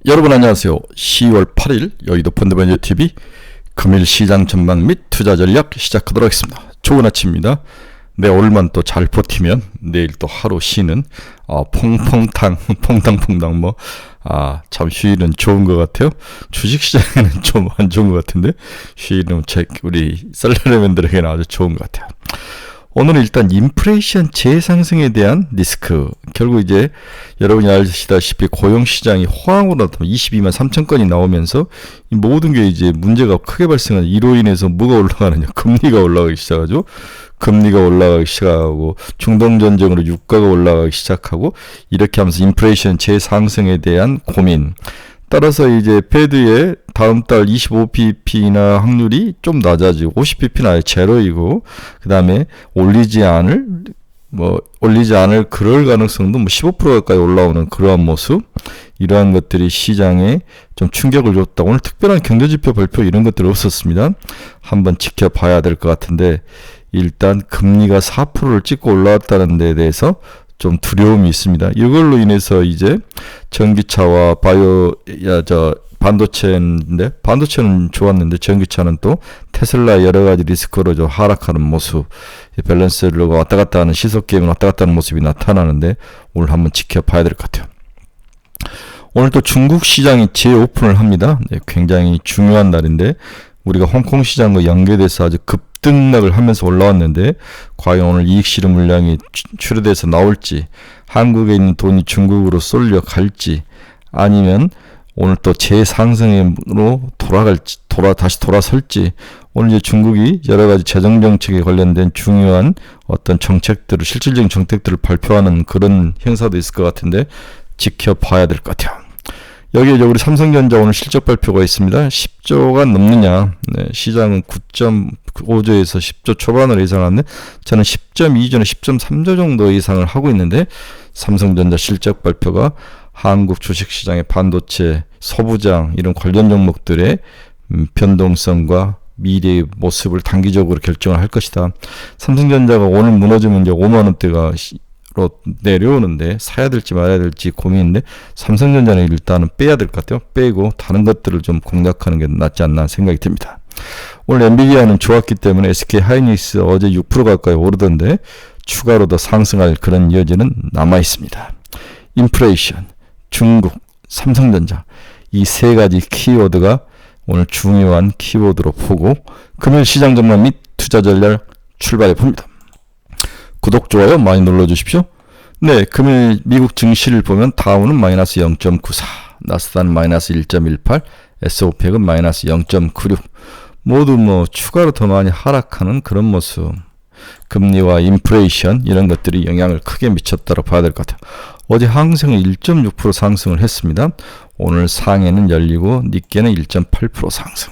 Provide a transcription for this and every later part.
여러분 안녕하세요. 10월 8일 여의도 펀드매니저TV 금일 시장 전망 및 투자 전략 시작하도록 하겠습니다. 좋은 아침입니다. 네, 오늘만 또 잘 버티면 내일 또 하루 쉬는 퐁당퐁당 참 휴일은 좋은 것 같아요. 주식시장에는 좀 안 좋은 것 같은데 휴일은 우리 셀러리맨들에게는 아주 좋은 것 같아요. 오늘은 일단 인플레이션 재상승에 대한 리스크, 결국 이제 여러분이 아시다시피 고용시장이 호황으로 나타나면 22만 3천 건이 나오면서 이 모든 게 이제 문제가 크게 발생하는, 이로 인해서 뭐가 올라가느냐, 금리가 올라가기 시작하죠. 금리가 올라가기 시작하고 중동전쟁으로 유가가 올라가기 시작하고 이렇게 하면서 인플레이션 재상승에 대한 고민, 따라서 이제 페드의 다음 달 25pp나 확률이 좀 낮아지고 50pp는 아예 제로이고, 그 다음에 올리지 않을 그럴 가능성도 15% 가까이 올라오는 그러한 모습, 이러한 것들이 시장에 좀 충격을 줬다. 오늘 특별한 경제지표 발표 이런 것들이 없었습니다. 한번 지켜봐야 될 것 같은데, 일단 금리가 4%를 찍고 올라왔다는 데 대해서 좀 두려움이 있습니다. 이걸로 인해서 이제 전기차와 반도체는 좋았는데 전기차는 또 테슬라 여러 가지 리스크로 좀 하락하는 모습, 밸런스를 왔다 갔다 하는 시속 게임을 왔다 갔다 하는 모습이 나타나는데 오늘 한번 지켜봐야 될 것 같아요. 오늘 또 중국 시장이 재오픈을 합니다. 네, 굉장히 중요한 날인데 우리가 홍콩 시장과 연계돼서 아주 급등락을 하면서 올라왔는데 과연 오늘 이익 실현 물량이 출회돼서 나올지, 한국에 있는 돈이 중국으로 쏠려 갈지, 아니면 오늘 또 재상승으로 다시 돌아설지. 오늘 이제 중국이 여러 가지 재정 정책에 관련된 중요한 어떤 정책들을, 실질적인 정책들을 발표하는 그런 행사도 있을 것 같은데 지켜봐야 될 것 같아요. 여기에 우리 삼성전자 오늘 실적 발표가 있습니다. 10조가 넘느냐. 네, 시장은 9.5조에서 10조 초반으로 예상하는데 저는 10.2조나 10.3조 정도 예상을 하고 있는데, 삼성전자 실적 발표가 한국 주식시장의 반도체, 소부장 이런 관련 종목들의 변동성과 미래의 모습을 단기적으로 결정을 할 것이다. 삼성전자가 오늘 무너지면 이제 5만 원대가 로 내려오는데 사야 될지 말아야 될지 고민인데, 삼성전자는 일단은 빼야 될 것 같아요. 빼고 다른 것들을 좀 공략하는 게 낫지 않나 생각이 듭니다. 오늘 엔비디아는 좋았기 때문에 SK 하이닉스 어제 6% 가까이 오르던데 추가로 더 상승할 그런 여지는 남아 있습니다. 인플레이션, 중국, 삼성전자, 이 세 가지 키워드가 오늘 중요한 키워드로 보고 금일 시장 전망 및 투자 전략 출발해 봅니다. 구독, 좋아요 많이 눌러주십시오. 네, 금일 미국 증시를 보면 다우는 마이너스 0.94, 나스닥은 마이너스 1.18, S&P는 마이너스 0.96, 모두 추가로 더 많이 하락하는 그런 모습. 금리와 인플레이션 이런 것들이 영향을 크게 미쳤다고 봐야 될 것 같아요. 어제 항생은 1.6% 상승을 했습니다. 오늘 상해는 열리고 니케는 1.8% 상승.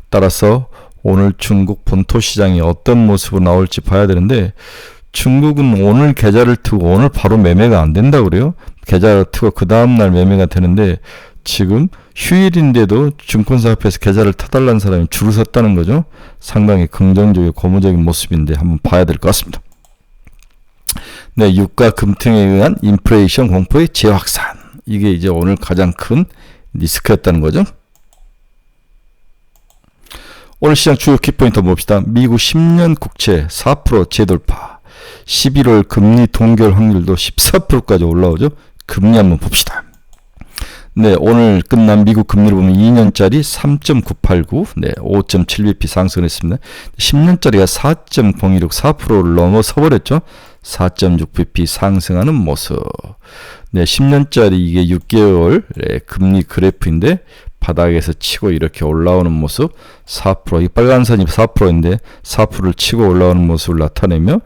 따라서 오늘 중국 본토 시장이 어떤 모습으로 나올지 봐야 되는데, 중국은 오늘 계좌를 트고 오늘 바로 매매가 안 된다고 그래요. 계좌를 트고 그 다음날 매매가 되는데 지금 휴일인데도 증권사 앞에서 계좌를 타달라는 사람이 줄을 섰다는 거죠. 상당히 긍정적이고 고무적인 모습인데 한번 봐야 될 것 같습니다. 네, 유가 급등에 의한 인플레이션 공포의 재확산, 이게 이제 오늘 가장 큰 리스크였다는 거죠. 오늘 시장 주요 키포인트 봅시다. 미국 10년 국채 4% 재돌파, 11월 금리 동결 확률도 14%까지 올라오죠. 금리 한번 봅시다. 네, 오늘 끝난 미국 금리를 보면 2년짜리 3.989, 네, 5.7bp 상승했습니다. 10년짜리가 4.016, 4%를 넘어서 버렸죠. 4.6bp 상승하는 모습. 네, 10년짜리 이게 6개월 금리 그래프인데 바닥에서 치고 이렇게 올라오는 모습, 4%, 이 빨간 선이 4%인데 4%를 치고 올라오는 모습을 나타내며,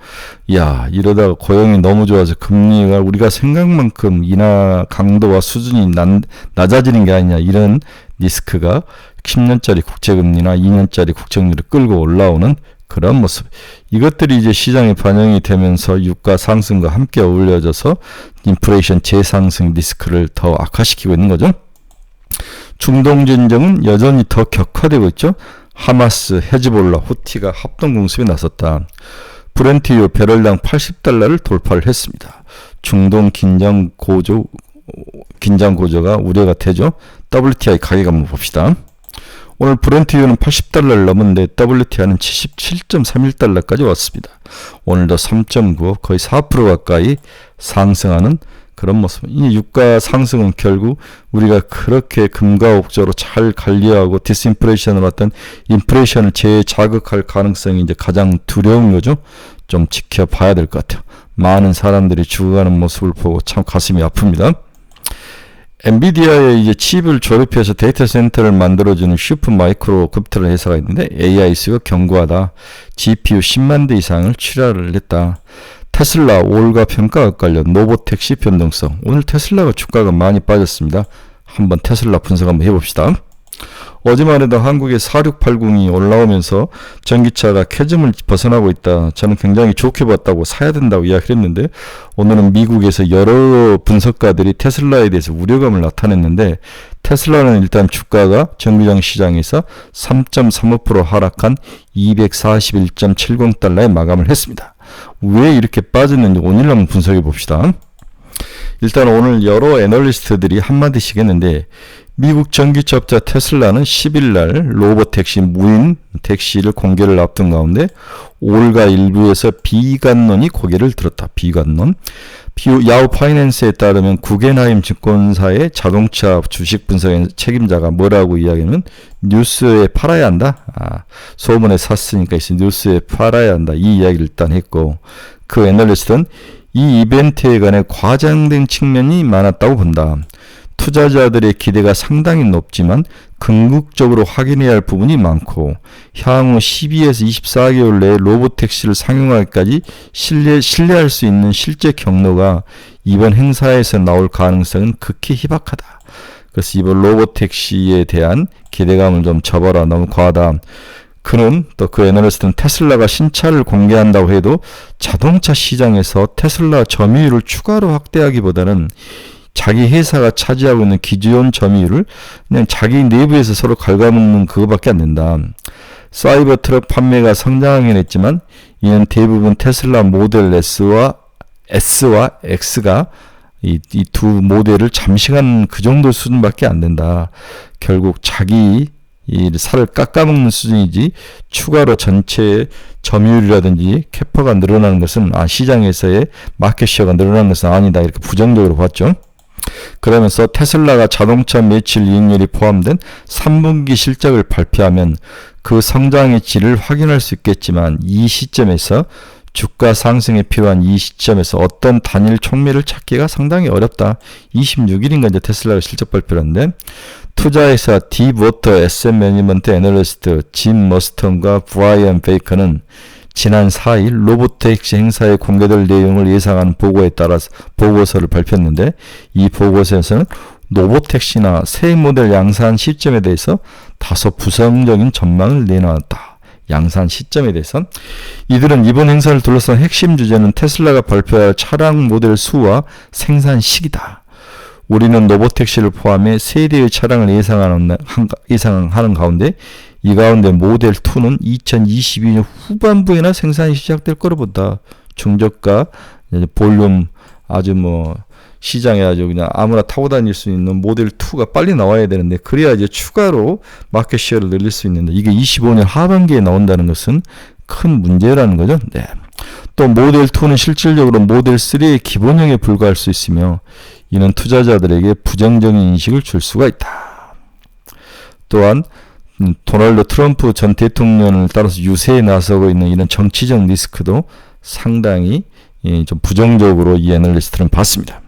야, 이러다가 고용이 너무 좋아서 금리가 우리가 생각만큼 인하 강도와 수준이 낮아지는 게 아니냐, 이런 리스크가 10년짜리 국채금리나 2년짜리 국채금리를 끌고 올라오는 그런 모습. 이것들이 이제 시장에 반영이 되면서 유가 상승과 함께 어울려져서 인플레이션 재상승 리스크를 더 악화시키고 있는 거죠. 중동 전쟁은 여전히 더 격화되고 있죠. 하마스, 헤즈볼라, 후티가 합동공습에 나섰다. 브렌트유 배럴당 $80를 돌파를 했습니다. 중동 긴장 고조 긴장 고조가 우려가 되죠. WTI 가격 한번 봅시다. 오늘 브렌트유는 80달러를 넘었는데 WTI는 77.31달러까지 왔습니다. 오늘도 3.95 거의 4% 가까이 상승하는 그런 모습. 이 유가 상승은 결국 우리가 그렇게 금과 옥조로 잘 관리하고 디스인플레이션을 어떤 인플레이션을 재자극할 가능성이 이제 가장 두려운 거죠. 좀 지켜봐야 될 것 같아요. 많은 사람들이 죽어가는 모습을 보고 참 가슴이 아픕니다. 엔비디아의 이제 칩을 조립해서 데이터 센터를 만들어주는 슈퍼마이크로 컴퓨터 회사가 있는데 AI 수가 견고하다. GPU 10만 대 이상을 출하를 했다. 테슬라 올가 평가가 엇갈려 로보택시 변동성. 오늘 테슬라가 주가가 많이 빠졌습니다. 한번 테슬라 분석 한번 해봅시다. 어제만 해도 한국의 4680이 올라오면서 전기차가 캐즘을 벗어나고 있다. 저는 굉장히 좋게 봤다고 사야 된다고 이야기를 했는데 오늘은 미국에서 여러 분석가들이 테슬라에 대해서 우려감을 나타냈는데 테슬라는 일단 주가가 정규장 시장에서 3.35% 하락한 241.70달러에 마감을 했습니다. 왜 이렇게 빠졌는지 오늘 한번 분석해 봅시다. 일단 오늘 여러 애널리스트들이 한마디씩 했는데 미국 전기차업자 테슬라는 10일날 로보택시 무인 택시를 공개를 앞둔 가운데 올가 일부에서 비관론이 고개를 들었다. 비관론. 야후 파이낸스에 따르면 구겐하임 증권사의 자동차 주식 분석의 책임자가 뭐라고 이야기하면 뉴스에 팔아야 한다. 소문에 샀으니까 뉴스에 팔아야 한다. 이 이야기를 일단 했고 그 애널리스트는 이 이벤트에 관해 과장된 측면이 많았다고 본다. 투자자들의 기대가 상당히 높지만 궁극적으로 확인해야 할 부분이 많고 향후 12에서 24개월 내에 로보택시를 상용화까지 신뢰할 수 있는 실제 경로가 이번 행사에서 나올 가능성은 극히 희박하다. 그래서 이번 로보택시에 대한 기대감을 좀 접어라. 너무 과하다. 그는 또 그 애널리스트는 테슬라가 신차를 공개한다고 해도 자동차 시장에서 테슬라 점유율을 추가로 확대하기보다는 자기 회사가 차지하고 있는 기존 점유율을 그냥 자기 내부에서 서로 갉아먹는 그거밖에 안 된다. 사이버 트럭 판매가 성장하긴 했지만 이는 대부분 테슬라 모델 S와 X가 이 두 모델을 잠시간 그 정도 수준밖에 안 된다. 결국 자기 이 살을 깎아먹는 수준이지 추가로 전체 점유율이라든지 캐퍼가 늘어나는 것은 시장에서의 마켓시어가 늘어나는 것은 아니다. 이렇게 부정적으로 봤죠. 그러면서 테슬라가 자동차 매출 이익률이 포함된 3분기 실적을 발표하면 그 성장의 질을 확인할 수 있겠지만 이 시점에서 주가 상승에 필요한 이 시점에서 어떤 단일 총매를 찾기가 상당히 어렵다. 26일인가 이제 테슬라가 실적 발표를 했는데 투자회사 딥워터 에셋 매니지먼트 애널리스트 짐 머스턴과 브라이언 베이커는 지난 4일 로보택시 행사에 공개될 내용을 예상하는 보고에 따라서 보고서를 발표했는데 이 보고서에서는 로보택시나 새 모델 양산 시점에 대해서 다소 부정적인 전망을 내놓았다. 양산 시점에 대해서 이들은 이번 행사를 둘러싼 핵심 주제는 테슬라가 발표할 차량 모델 수와 생산 시기다. 우리는 로보택시를 포함해 세 대의 차량을 예상하는 가운데 이 가운데 모델 2는 2022년 후반부에나 생산이 시작될 거로 본다. 중저가 볼륨 아주 시장에 아주 그냥 아무나 타고 다닐 수 있는 모델 2가 빨리 나와야 되는데 그래야 이제 추가로 마켓 시어를 늘릴 수 있는데 이게 25년 하반기에 나온다는 것은 큰 문제라는 거죠. 네. 또 모델 2는 실질적으로 모델 3의 기본형에 불과할 수 있으며 이는 투자자들에게 부정적인 인식을 줄 수가 있다. 또한 도널드 트럼프 전 대통령을 따라서 유세에 나서고 있는 이런 정치적 리스크도 상당히 좀 부정적으로 이 애널리스트는 봤습니다.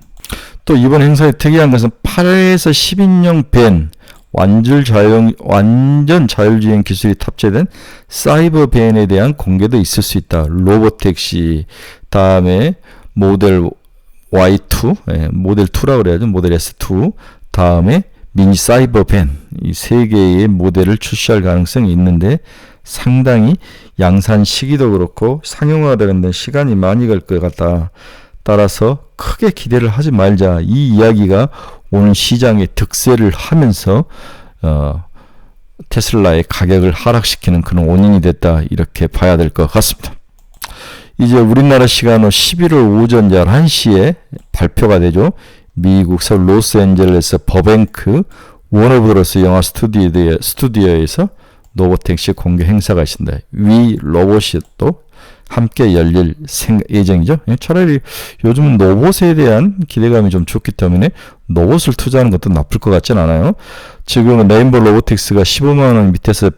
또 이번 행사의 특이한 것은 8에서 10인용 밴, 완전 자율주행 기술이 탑재된 사이버 밴에 대한 공개도 있을 수 있다. 로보택시, 다음에 모델 Y2, 모델 2라고 그래야죠. 모델 S2, 다음에 미니 사이버 밴, 이 세 개의 모델을 출시할 가능성이 있는데 상당히 양산 시기도 그렇고 상용화되는 시간이 많이 갈 것 같다. 따라서 크게 기대를 하지 말자. 이 이야기가 오늘 시장에 득세를 하면서 테슬라의 가격을 하락시키는 그런 원인이 됐다. 이렇게 봐야 될 것 같습니다. 이제 우리나라 시간으로 11월 오전 11시에 발표가 되죠. 미국 서울 로스앤젤레스 버뱅크 워너브로스 영화 스튜디오에서 로보택시 공개 행사가 있습니다. 위 로봇이 또 함께 열릴 예정이죠. 차라리 요즘은 로봇에 대한 기대감이 좀 좋기 때문에 로봇을 투자하는 것도 나쁠 것 같진 않아요. 지금은 레인보 로보틱스가 15만원 밑에서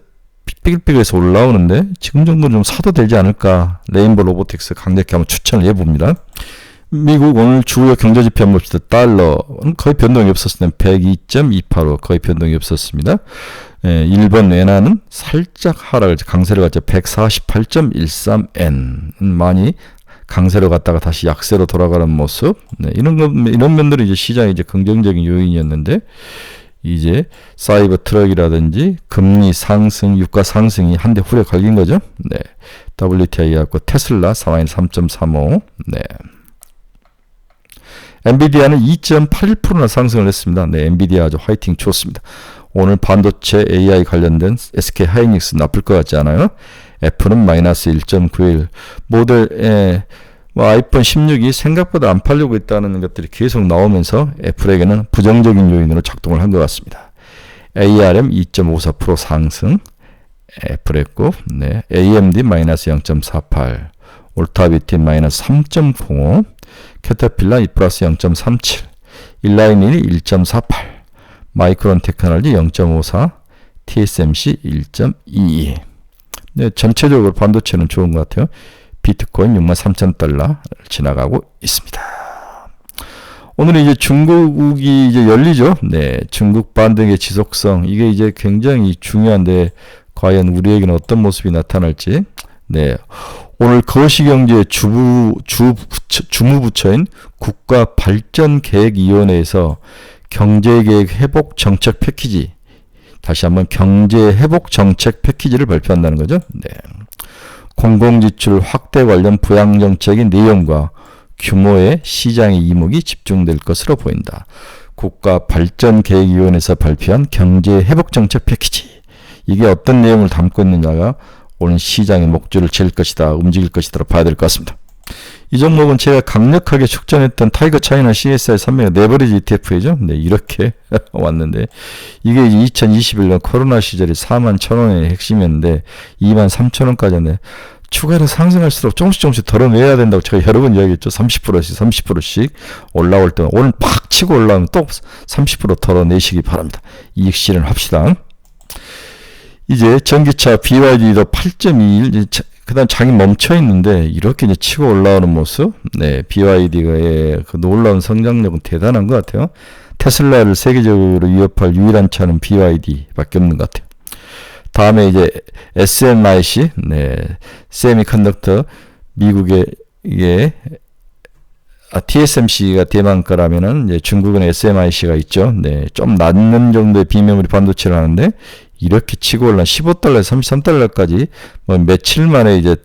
삐글삐글해서 올라오는데 지금 정도는 좀 사도 되지 않을까. 레인보 로보틱스 강력히 한번 추천을 해봅니다. 미국 오늘 주요 경제지표 한번 봅시다. 달러는 거의 변동이 없었습니다. 102.285 거의 변동이 없었습니다. 일본 엔화는 살짝 하락을 강세를 갔죠. 148.13엔 많이 강세로 갔다가 다시 약세로 돌아가는 모습. 이런 면들이 이제 시장의 이제 긍정적인 요인이었는데 이제 사이버 트럭이라든지 금리 상승, 유가 상승이 한데 후에 걸린 거죠. 네, WTI 갖고 테슬라 3.35. 네. 엔비디아는 2.81%나 상승을 했습니다. 네, 엔비디아 아주 화이팅 좋습니다. 오늘 반도체 AI 관련된 SK 하이닉스 나쁠 것 같지 않아요? 애플은 마이너스 1.91. 모델 아이폰 16이 생각보다 안 팔리고 있다는 것들이 계속 나오면서 애플에게는 부정적인 요인으로 작동을 한 것 같습니다. ARM 2.54% 상승. 애플했고, 네, AMD 마이너스 0.48. 올타비티 마이너스 3.05. 캐터필라 2 플러스 0.37. 일라이닌이 1.48. 마이크론 테크놀로지 0.54. TSMC 1.22. 네, 전체적으로 반도체는 좋은 것 같아요. 비트코인 63,000달러 지나가고 있습니다. 오늘 이제 중국이 이제 열리죠. 네, 중국 반등의 지속성 이게 이제 굉장히 중요한데 과연 우리에게는 어떤 모습이 나타날지. 네, 오늘 거시경제 주무부처인 국가발전계획위원회에서 경제계획 회복 정책 패키지, 다시 한번 경제 회복 정책 패키지를 발표한다는 거죠. 네. 공공지출 확대 관련 부양정책의 내용과 규모의 시장의 이목이 집중될 것으로 보인다. 국가발전계획위원회에서 발표한 경제회복정책 패키지. 이게 어떤 내용을 담고 있느냐가 오늘 시장의 목줄을 칠 것이다, 움직일 것이다 봐야 될 것 같습니다. 이 종목은 제가 강력하게 축전했던 타이거 차이나 CSI 300 레버리지 ETF이죠. 네, 이렇게 왔는데 이게 이제 2021년 코로나 시절에 41,000원의 핵심이었는데 23,000원까지 추가로 상승할수록 조금씩 덜어내야 된다고 제가 여러 번 이야기했죠. 30%씩 올라올 때 오늘 팍 치고 올라오면 또 30% 덜어내시기 바랍니다. 이익 실현합시다. 이제 전기차 BYD도 8.21, 그다음 장이 멈춰 있는데 이렇게 이제 치고 올라오는 모습. 네, BYD가 그 놀라운 성장력은 대단한 것 같아요. 테슬라를 세계적으로 위협할 유일한 차는 BYD밖에 없는 것 같아요. 다음에 이제 SMIC, 네, 세미컨덕터 미국의 이게 TSMC가 대만가라면은 이제 중국은 SMIC가 있죠. 네, 좀 낮는 정도의 비메모리 반도체를 하는데 이렇게 치고 올라 15달러에서 33달러까지 뭐 며칠 만에 이제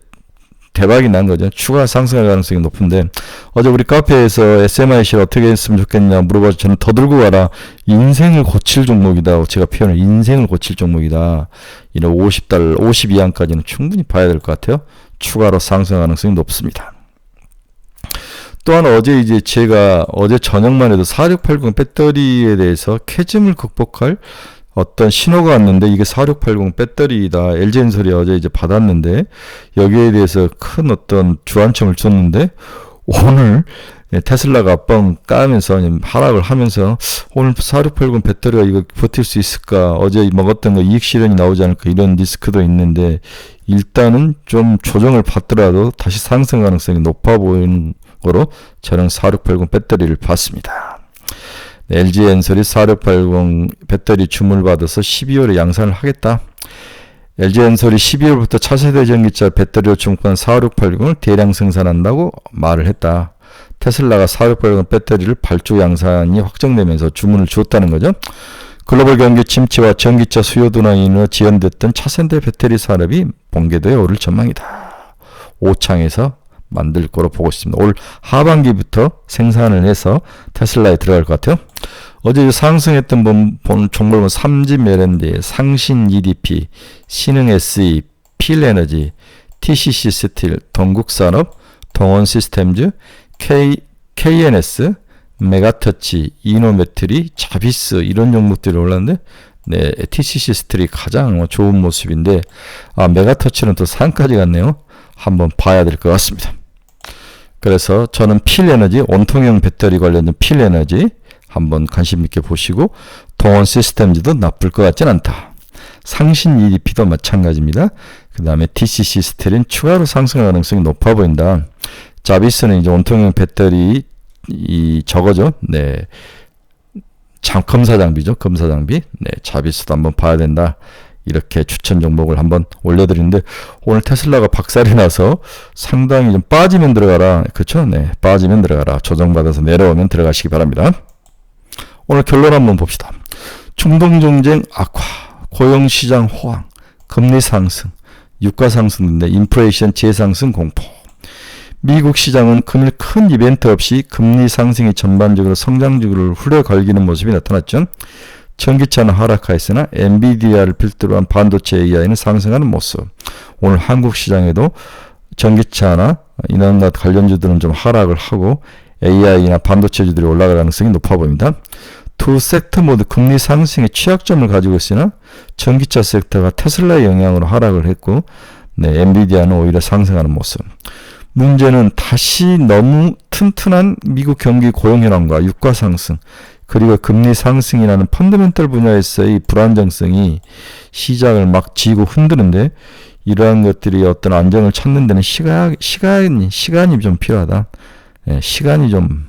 대박이 난 거죠. 추가 상승할 가능성이 높은데 어제 우리 카페에서 SMIC를 어떻게 했으면 좋겠냐 물어봐서 저는 더 들고 가라. 인생을 고칠 종목이다. 제가 표현을 인생을 고칠 종목이다. 이런 50달러, 50 이하까지는 충분히 봐야 될 것 같아요. 추가로 상승 가능성이 높습니다. 또한 어제 이제 제가 어제 저녁만 해도 4680 배터리에 대해서 캐즘을 극복할 어떤 신호가 왔는데 이게 4680 배터리다. LG엔솔이 어제 이제 받았는데 여기에 대해서 큰 어떤 주안점을 줬는데 오늘 테슬라가 앞방 까면서 하락을 하면서 오늘 4680 배터리가 이거 버틸 수 있을까? 어제 먹었던 거 이익 실현이 나오지 않을까? 이런 리스크도 있는데 일단은 좀 조정을 받더라도 다시 상승 가능성이 높아 보이는 거로 저는 4680 배터리를 봤습니다. LG엔솔이 4680 배터리 주문을 받아서 12월에 양산을 하겠다. LG엔솔이 12월부터 차세대 전기차 배터리로 주목한 4680을 대량 생산한다고 말을 했다. 테슬라가 4680 배터리를 발주 양산이 확정되면서 주문을 주었다는 거죠. 글로벌 경기 침체와 전기차 수요 둔화인으로 지연됐던 차세대 배터리 산업이 본궤도에 오를 전망이다. 오창에서 만들 거로 보고 있습니다. 올 하반기부터 생산을 해서 테슬라에 들어갈 것 같아요. 어제 상승했던 종목은 삼진 L&D, 상신 EDP, 신흥 SE, 필에너지, TCC 스틸, 동국산업, 동원 시스템즈, KNS, 메가터치, 이노메트리, 자비스 이런 종목들이 올랐는데 네, TCC 스틸이 가장 좋은 모습인데 메가터치는 또 산까지 갔네요. 한번 봐야 될 것 같습니다. 그래서 저는 필에너지, 원통형 배터리 관련된 필에너지 한번 관심 있게 보시고 동원 시스템즈도 나쁠 것 같진 않다. 상신 EDP도 마찬가지입니다. 그 다음에 TCC 스틸은 추가로 상승 가능성이 높아 보인다. 자비스는 이제 원통형 배터리 저거죠. 네. 검사 장비죠. 검사 장비. 네. 자비스도 한번 봐야 된다. 이렇게 추천 종목을 한번 올려드리는데 오늘 테슬라가 박살이 나서 상당히 좀 빠지면 들어가라. 그렇죠? 네. 빠지면 들어가라. 조정받아서 내려오면 들어가시기 바랍니다. 오늘 결론 한번 봅시다. 중동 정쟁 악화, 고용시장 호황, 금리 상승, 유가 상승인데 인플레이션 재상승 공포. 미국 시장은 금일 큰 이벤트 없이 금리 상승이 전반적으로 성장주를 후려갈기는 모습이 나타났죠. 전기차는 하락하였으나 엔비디아를 필두로 한 반도체 AI는 상승하는 모습. 오늘 한국 시장에도 전기차나 이런 관련주들은 좀 하락을 하고 AI나 반도체주들이 올라갈 가능성이 높아 보입니다. 두 섹터 모두 금리 상승의 취약점을 가지고 있으나 전기차 섹터가 테슬라의 영향으로 하락을 했고 엔비디아는 오히려 상승하는 모습. 문제는 다시 너무 튼튼한 미국 경기 고용 현황과 유가 상승 그리고 금리 상승이라는 펀더멘털 분야에서의 불안정성이 시장을 막 쥐고 흔드는데 이러한 것들이 어떤 안정을 찾는 데는 시간이 좀 필요하다. 시간이 좀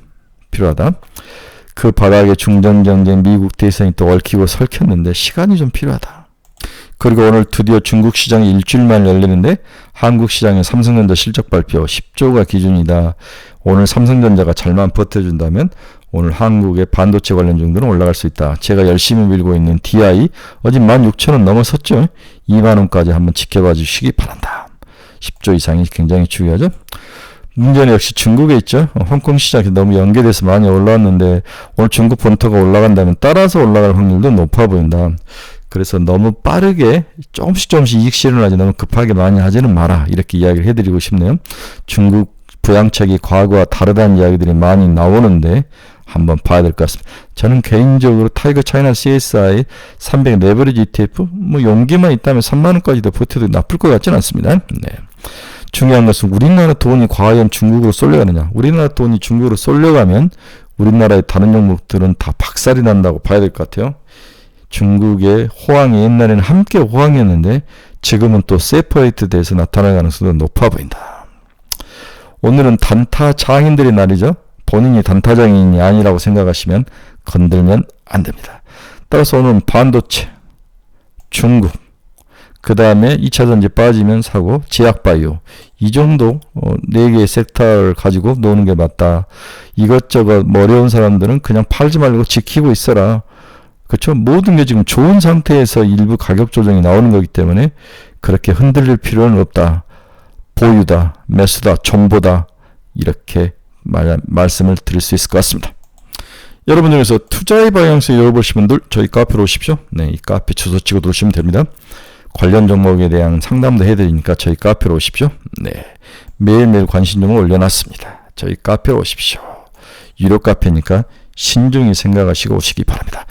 필요하다. 그 바닥에 중전경쟁 미국 대선이 또 얽히고 설켰는데 시간이 좀 필요하다. 그리고 오늘 드디어 중국 시장이 일주일 만에 열리는데 한국 시장의 삼성전자 실적 발표 10조가 기준이다. 오늘 삼성전자가 잘만 버텨준다면 오늘 한국의 반도체 관련 정도는 올라갈 수 있다. 제가 열심히 밀고 있는 DI 어제 16,000원 넘어섰죠. 2만원까지 한번 지켜봐 주시기 바란다. 10조 이상이 굉장히 중요하죠. 문제는 역시 중국에 있죠. 홍콩 시장이 너무 연계돼서 많이 올라왔는데 오늘 중국 본토가 올라간다면 따라서 올라갈 확률도 높아 보인다. 그래서 너무 빠르게 조금씩 이익 실현하지 너무 급하게 많이 하지는 마라. 이렇게 이야기를 해드리고 싶네요. 중국 부양책이 과거와 다르다는 이야기들이 많이 나오는데 한번 봐야 될 것 같습니다. 저는 개인적으로 타이거 차이나 CSI 300 레버리지 ETF 용기만 있다면 3만원까지도 버텨도 나쁠 것 같지는 않습니다. 네. 중요한 것은 우리나라 돈이 과연 중국으로 쏠려가느냐. 우리나라 돈이 중국으로 쏠려가면 우리나라의 다른 종목들은 다 박살이 난다고 봐야 될 것 같아요. 중국의 호황이 옛날에는 함께 호황이었는데 지금은 또 세퍼레이트 돼서 나타날 가능성도 높아 보인다. 오늘은 단타 장인들의 날이죠. 본인이 단타 장인이 아니라고 생각하시면 건들면 안 됩니다. 따라서 오늘은 반도체, 중국, 그 다음에 2차전지 빠지면 사고, 제약바이오 이 정도 4개의 섹터를 가지고 노는 게 맞다. 이것저것 어려운 사람들은 그냥 팔지 말고 지키고 있어라. 그렇죠? 모든 게 지금 좋은 상태에서 일부 가격 조정이 나오는 거기 때문에 그렇게 흔들릴 필요는 없다. 보유다, 매수다, 정보다 이렇게 말씀을 드릴 수 있을 것 같습니다. 여러분 중에서 투자의 방향성을 열어보신 분들 저희 카페로 오십시오. 네, 이 카페 주소 찍어 두시면 됩니다. 관련 종목에 대한 상담도 해드리니까 저희 카페로 오십시오. 네, 매일매일 관심 종목 올려놨습니다. 저희 카페로 오십시오. 유료 카페니까 신중히 생각하시고 오시기 바랍니다.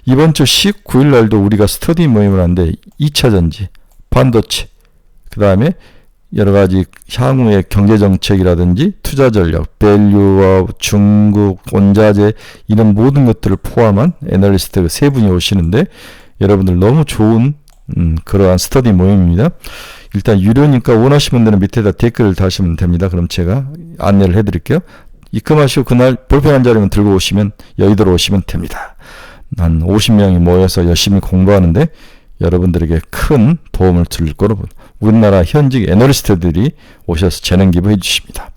이번 주 19일 날도 우리가 스터디 모임을 하는데 2차전지, 반도체, 그 다음에 여러 가지 향후의 경제정책이라든지 투자전략, 밸류업, 중국, 원자재 이런 모든 것들을 포함한 애널리스트 세 분이 오시는데 여러분들 너무 좋은 그러한 스터디 모임입니다. 일단 유료니까 원하시는 분들은 밑에다 댓글을 다시면 됩니다. 그럼 제가 안내를 해드릴게요. 입금하시고 그날 볼펜 한 자리만 들고 오시면 여의도로 오시면 됩니다. 한 50명이 모여서 열심히 공부하는데 여러분들에게 큰 도움을 드릴 거로 우리나라 현직 애널리스트들이 오셔서 재능 기부해 주십니다.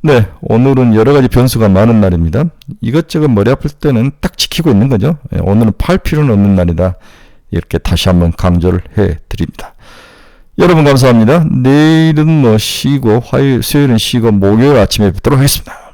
네, 오늘은 여러 가지 변수가 많은 날입니다. 이것저것 머리 아플 때는 딱 지키고 있는 거죠. 오늘은 팔 필요는 없는 날이다. 이렇게 다시 한번 강조를 해 드립니다. 여러분 감사합니다. 내일은 쉬고 수요일은 쉬고 목요일 아침에 뵙도록 하겠습니다.